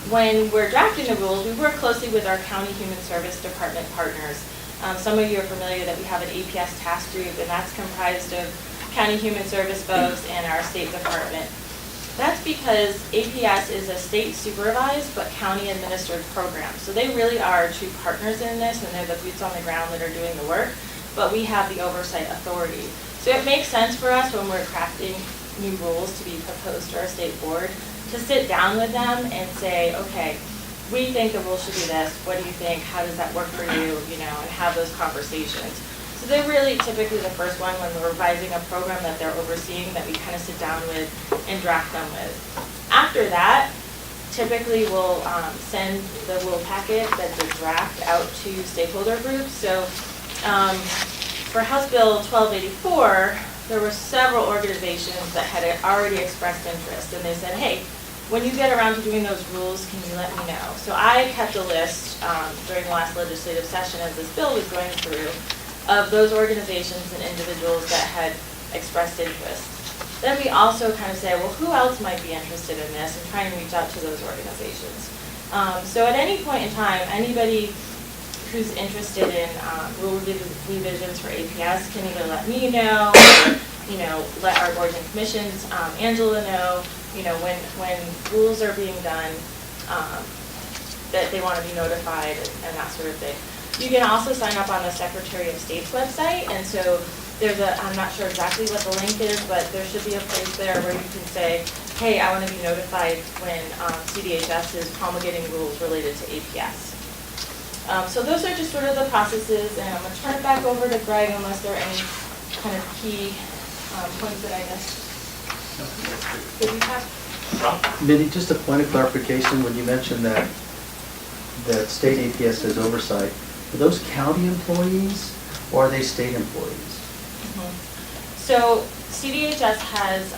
when we're drafting the rules, we work closely with our county human service department partners. Some of you are familiar that we have an APS task group, and that's comprised of county human service folks and our state department. That's because APS is a state supervised but county administered program. So they really are true partners in this, and they're the boots on the ground that are doing the work, but we have the oversight authority. So it makes sense for us when we're crafting new rules to be proposed to our state board to sit down with them and say, okay, we think the rules should be this. What do you think? How does that work for you? You know, and have those conversations. So they're really typically the first one when we're revising a program that they're overseeing that we kind of sit down with and draft them with. After that, typically we'll send the rule packet that's a draft out to stakeholder groups. So for House Bill 1284, there were several organizations that had already expressed interest, and they said, hey, when you get around to doing those rules, can you let me know? So I kept a list during the last legislative session as this bill was going through of those organizations and individuals that had expressed interest. Then we also kind of say, well, who else might be interested in this, and try and reach out to those organizations. So at any point in time, anybody who's interested in rule revisions for APS can either let me know, or, you know, let our boards and commissions, Angela know, you know, when rules are being done, that they want to be notified and that sort of thing. You can also sign up on the Secretary of State's website, and so there's I'm not sure exactly what the link is, but there should be a place there where you can say, hey, I want to be notified when CDHS is promulgating rules related to APS. So those are just sort of the processes, and I'm going to turn it back over to Greg unless there are any kind of key points that I missed. Did you have? Mindy, just a point of clarification, when you mentioned that state APS has oversight, are those county employees or are they state employees? So CDHS has,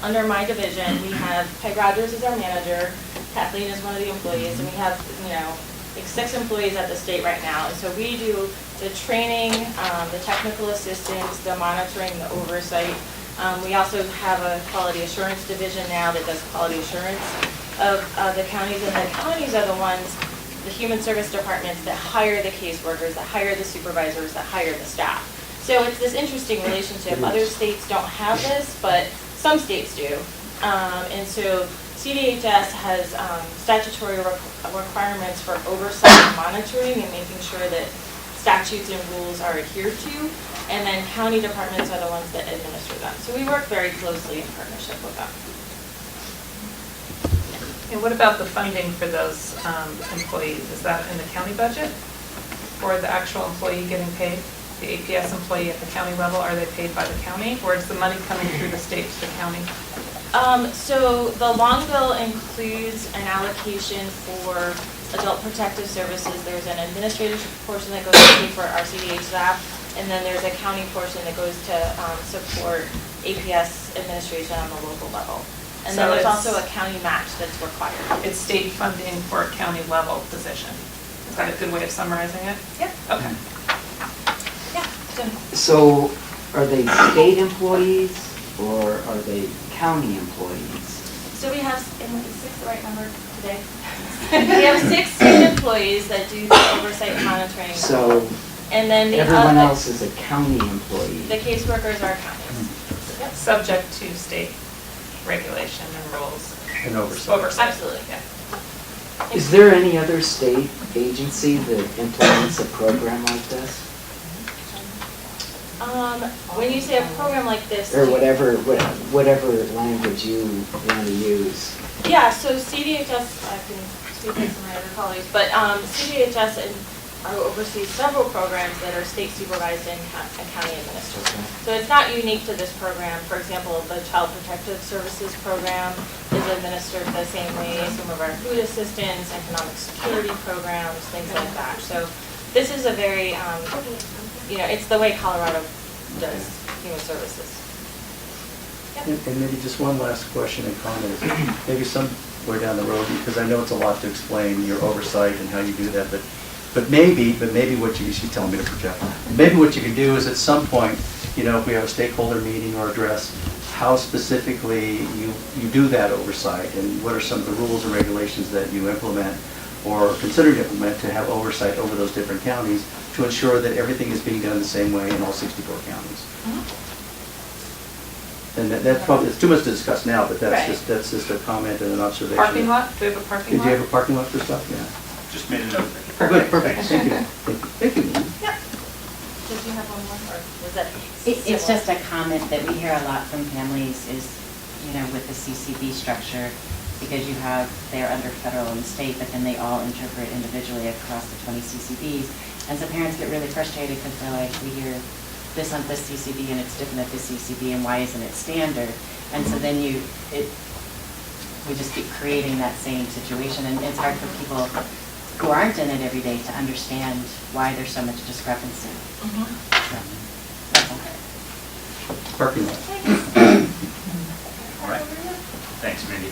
under my division, we have Peg Rogers as our manager, Kathleen is one of the employees, and we have, you know, like 6 employees at the state right now. And so we do the training, the technical assistance, the monitoring, the oversight. We also have a quality assurance division now that does quality assurance of the counties, and the counties are the ones, the human service departments that hire the caseworkers, that hire the supervisors, that hire the staff. So it's this interesting relationship. Other states don't have this, but some states do. And so CDHS has statutory requirements for oversight and monitoring and making sure that statutes and rules are adhered to, and then county departments are the ones that administer them. So we work very closely in partnership with them. And what about the funding for those employees? Is that in the county budget, or the actual employee getting paid? The APS employee at the county level, are they paid by the county, or is the money coming through the state to the county? So the long bill includes an allocation for adult protective services. There's an administrative portion that goes to pay for our CDH staff, and then there's a county portion that goes to support APS administration on the local level. And so then there's also a county match that's required. It's state funding for a county level position. Is that a good way of summarizing it? Yeah. Okay. Yeah. So are they state employees or are they county employees? So we have, is 6 the right number today? We have 6 state employees that do the oversight and monitoring. So and then everyone else is a county employee. The caseworkers are counties. Yep. Subject to state regulation and rules. And oversight. Absolutely, yeah. Is there any other state agency that implements a program like this? When you say a program like this, Or whatever language you want to use. yeah. So CDHS, I can speak with some of my other colleagues, but CDHS oversees several programs that are state supervised and county administered. Okay. So it's not unique to this program. For example, the Child Protective Services program is administered the same way. Some of our food assistance, economic security programs, things like that. So this is a very, you know, it's the way Colorado does human services. Yep. And maybe just one last question and comment. Maybe somewhere down the road, because I know it's a lot to explain your oversight and how you do that, but maybe what she's telling me to project. Maybe what you could do is at some point, you know, if we have a stakeholder meeting or address, how specifically you do that oversight, and what are some of the rules and regulations that you implement or consider to implement to have oversight over those different counties to ensure that everything is being done the same way in all 64 counties. And that's probably, it's too much to discuss now, but Right. that's just a comment and an observation. Parking lot, do we have a parking Did lot? you have a parking lot for stuff? Yeah. Just made a note. Oh, good, perfect, thank you. Thank you. Yep. Did you have one more, or was that? It's similar? just a comment that we hear a lot from families is, you know, with the CCB structure, because you have, they're under federal and state, but then they all interpret individually across the 20 CCBs. And so parents get really frustrated because they're like, we hear this on this CCB and it's different at this CCB, and why isn't it standard? And so then we just keep creating that same situation, and it's hard for people who aren't in it every day to understand why there's so much discrepancy. Mhm. So, that's all. Parking lot. All right. Thanks, Mindy.